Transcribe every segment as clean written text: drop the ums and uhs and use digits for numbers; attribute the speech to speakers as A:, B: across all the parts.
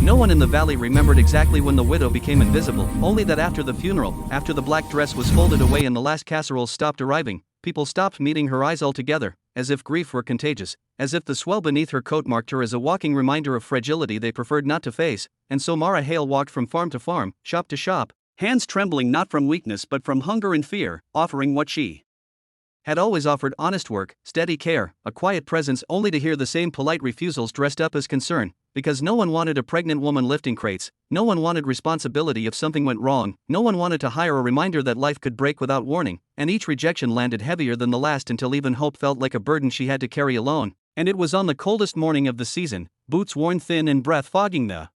A: No one in the valley remembered exactly when the widow became invisible, only that after the funeral, after the black dress was folded away and the last casseroles stopped arriving, people stopped meeting her eyes altogether, as if grief were contagious, as if the swell beneath her coat marked her as a walking reminder of fragility they preferred not to face, and so Mara Hale walked from farm to farm, shop to shop, hands trembling not from weakness but from hunger and fear, offering what she had always offered: honest work, steady care, a quiet presence, only to hear the same polite refusals dressed up as concern, because no one wanted a pregnant woman lifting crates, no one wanted responsibility if something went wrong, no one wanted to hire a reminder that life could break without warning, and each rejection landed heavier than the last until even hope felt like a burden she had to carry alone. And it was on the coldest morning of the season, boots worn thin and breath fogging the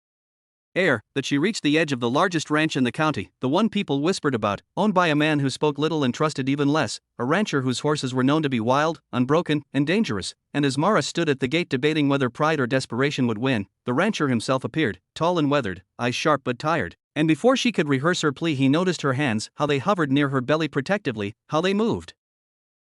A: air, that she reached the edge of the largest ranch in the county, the one people whispered about, owned by a man who spoke little and trusted even less, a rancher whose horses were known to be wild, unbroken, and dangerous. And as Mara stood at the gate debating whether pride or desperation would win, the rancher himself appeared, tall and weathered, eyes sharp but tired, and before she could rehearse her plea he noticed her hands, how they hovered near her belly protectively, how they moved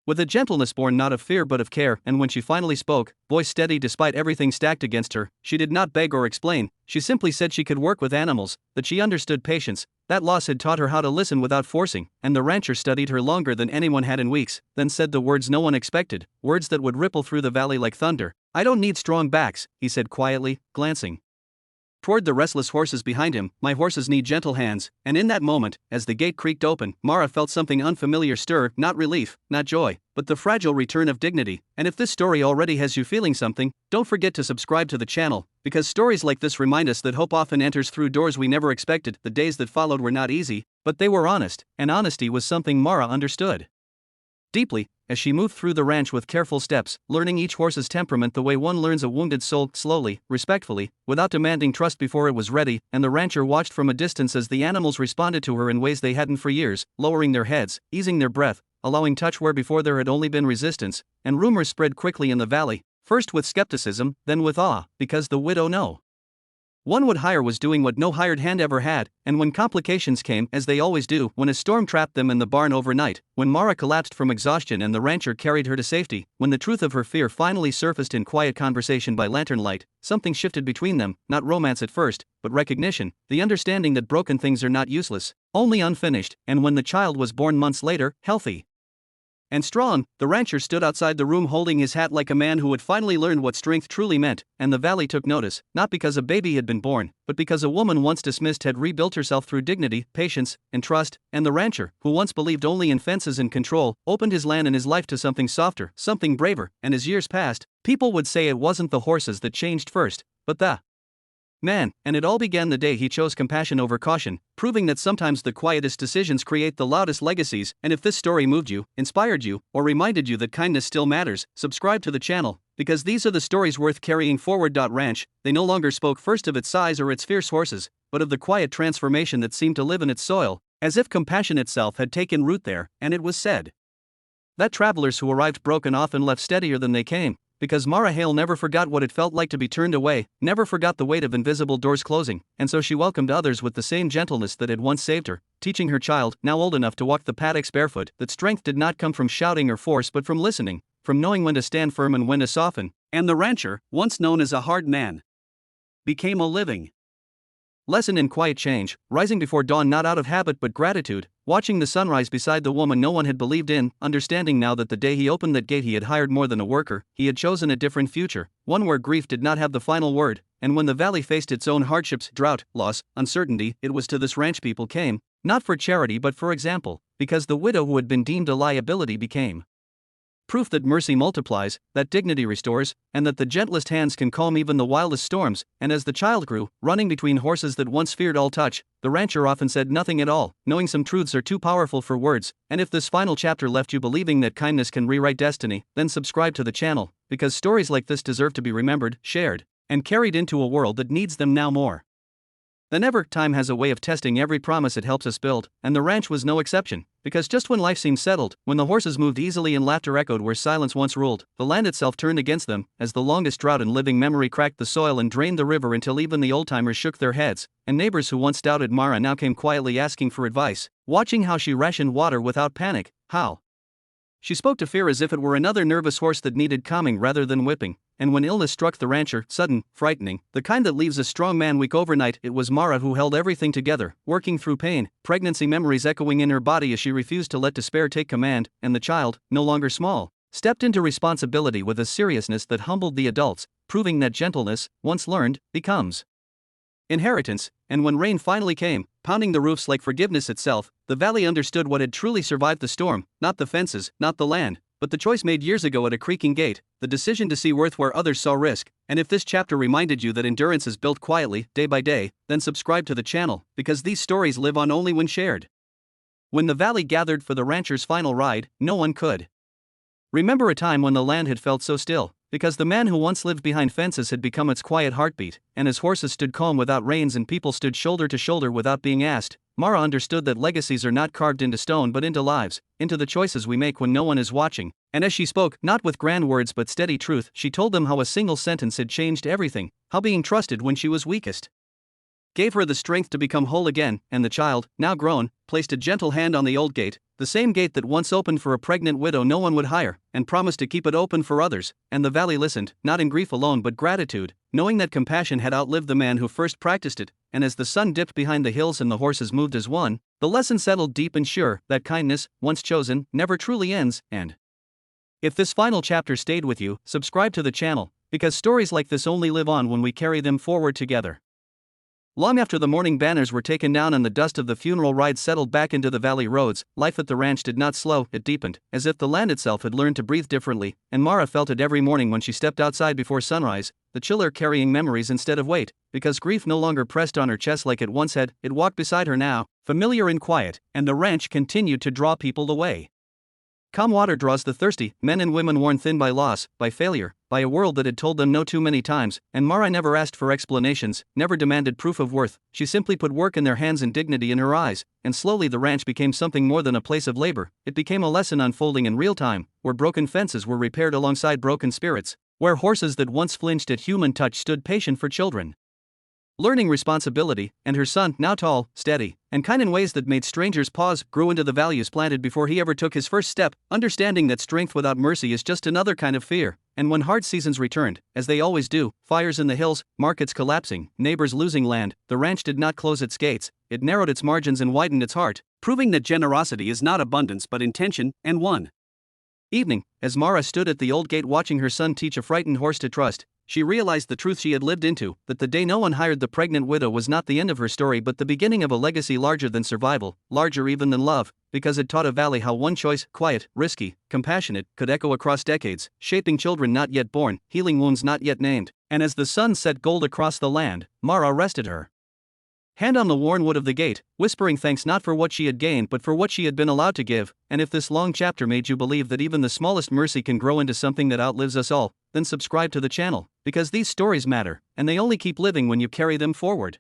A: with a gentleness born not of fear but of care, and when she finally spoke, voice steady despite everything stacked against her, she did not beg or explain, she simply said she could work with animals, that she understood patience, that loss had taught her how to listen without forcing, and the rancher studied her longer than anyone had in weeks, then said the words no one expected, words that would ripple through the valley like thunder. "I don't need strong backs," he said quietly, glancing toward the restless horses behind him. "My horses need gentle hands." And in that moment, as the gate creaked open, Mara felt something unfamiliar stir, not relief, not joy, but the fragile return of dignity. And if this story already has you feeling something, don't forget to subscribe to the channel, because stories like this remind us that hope often enters through doors we never expected. The days that followed were not easy, but they were honest, and honesty was something Mara understood deeply, as she moved through the ranch with careful steps, learning each horse's temperament the way one learns a wounded soul, slowly, respectfully, without demanding trust before it was ready. And the rancher watched from a distance as the animals responded to her in ways they hadn't for years, lowering their heads, easing their breath, allowing touch where before there had only been resistance. And rumors spread quickly in the valley, first with skepticism, then with awe, because the widow no one would hire was doing what no hired hand ever had. And when complications came, as they always do, when a storm trapped them in the barn overnight, when Mara collapsed from exhaustion and the rancher carried her to safety, when the truth of her fear finally surfaced in quiet conversation by lantern light, something shifted between them, not romance at first, but recognition, the understanding that broken things are not useless, only unfinished. And when the child was born months later, healthy and strong, the rancher stood outside the room holding his hat like a man who had finally learned what strength truly meant. And the valley took notice, not because a baby had been born, but because a woman once dismissed had rebuilt herself through dignity, patience, and trust. And the rancher, who once believed only in fences and control, opened his land and his life to something softer, something braver. And as years passed, people would say it wasn't the horses that changed first, but the man. And it all began the day he chose compassion over caution, proving that sometimes the quietest decisions create the loudest legacies. And if this story moved you, inspired you, or reminded you that kindness still matters, subscribe to the channel, because these are the stories worth carrying forward. Ranch, they no longer spoke first of its size or its fierce horses, but of the quiet transformation that seemed to live in its soil, as if compassion itself had taken root there. And it was said that travelers who arrived broken often left steadier than they came, because Mara Hale never forgot what it felt like to be turned away, never forgot the weight of invisible doors closing, and so she welcomed others with the same gentleness that had once saved her, teaching her child, now old enough to walk the paddocks barefoot, that strength did not come from shouting or force but from listening, from knowing when to stand firm and when to soften. And the rancher, once known as a hard man, became a living lesson in quiet change, rising before dawn not out of habit but gratitude, watching the sunrise beside the woman no one had believed in, understanding now that the day he opened that gate he had hired more than a worker, he had chosen a different future, one where grief did not have the final word. And when the valley faced its own hardships, drought, loss, uncertainty, it was to this ranch people came, not for charity but for example, because the widow who had been deemed a liability became proof that mercy multiplies, that dignity restores, and that the gentlest hands can calm even the wildest storms. And as the child grew, running between horses that once feared all touch, the rancher often said nothing at all, knowing some truths are too powerful for words. And if this final chapter left you believing that kindness can rewrite destiny, then subscribe to the channel, because stories like this deserve to be remembered, shared, and carried into a world that needs them now more than ever. Time has a way of testing every promise it helps us build, and the ranch was no exception, because just when life seemed settled, when the horses moved easily and laughter echoed where silence once ruled, the land itself turned against them, as the longest drought in living memory cracked the soil and drained the river until even the old-timers shook their heads, and neighbors who once doubted Mara now came quietly asking for advice, watching how she rationed water without panic, how She spoke to fear as if it were another nervous horse that needed calming rather than whipping, and when illness struck the rancher, sudden, frightening, the kind that leaves a strong man weak overnight, it was Mara who held everything together, working through pain, pregnancy memories echoing in her body as she refused to let despair take command, and the child, no longer small, stepped into responsibility with a seriousness that humbled the adults, proving that gentleness, once learned, becomes inheritance. And when rain finally came, pounding the roofs like forgiveness itself, the valley understood what had truly survived the storm, not the fences, not the land, but the choice made years ago at a creaking gate, the decision to see worth where others saw risk. And if this chapter reminded you that endurance is built quietly, day by day, then subscribe to the channel, because these stories live on only when shared. When the valley gathered for the rancher's final ride, no one could remember a time when the land had felt so still, because the man who once lived behind fences had become its quiet heartbeat, and as horses stood calm without reins and people stood shoulder to shoulder without being asked, Mara understood that legacies are not carved into stone but into lives, into the choices we make when no one is watching. And as she spoke, not with grand words but steady truth, she told them how a single sentence had changed everything, how being trusted when she was weakest gave her the strength to become whole again, and the child, now grown, placed a gentle hand on the old gate, the same gate that once opened for a pregnant widow no one would hire, and promised to keep it open for others. And the valley listened, not in grief alone but gratitude, knowing that compassion had outlived the man who first practiced it. And as the sun dipped behind the hills and the horses moved as one, the lesson settled deep and sure, that kindness, once chosen, never truly ends. And if this final chapter stayed with you, subscribe to the channel, because stories like this only live on when we carry them forward together. Long after the mourning banners were taken down and the dust of the funeral ride settled back into the valley roads, life at the ranch did not slow, it deepened, as if the land itself had learned to breathe differently, and Mara felt it every morning when she stepped outside before sunrise, the chill air carrying memories instead of weight, because grief no longer pressed on her chest like it once had, it walked beside her now, familiar and quiet, and the ranch continued to draw people away. Calm water draws the thirsty, men and women worn thin by loss, by failure, by a world that had told them no too many times, and Mara never asked for explanations, never demanded proof of worth. She simply put work in their hands and dignity in her eyes, and slowly the ranch became something more than a place of labor. It became a lesson unfolding in real time, where broken fences were repaired alongside broken spirits, where horses that once flinched at human touch stood patient for children learning responsibility, and her son, now tall, steady, and kind in ways that made strangers pause, grew into the values planted before he ever took his first step, understanding that strength without mercy is just another kind of fear. And when hard seasons returned, as they always do, fires in the hills, markets collapsing, neighbors losing land, the ranch did not close its gates, it narrowed its margins and widened its heart, proving that generosity is not abundance but intention. And one evening, as Mara stood at the old gate watching her son teach a frightened horse to trust, she realized the truth she had lived into, that the day no one hired the pregnant widow was not the end of her story but the beginning of a legacy larger than survival, larger even than love, because it taught a valley how one choice, quiet, risky, compassionate, could echo across decades, shaping children not yet born, healing wounds not yet named. And as the sun set gold across the land, Mara rested her hand on the worn wood of the gate, whispering thanks not for what she had gained but for what she had been allowed to give. And if this long chapter made you believe that even the smallest mercy can grow into something that outlives us all, then subscribe to the channel, because these stories matter, and they only keep living when you carry them forward.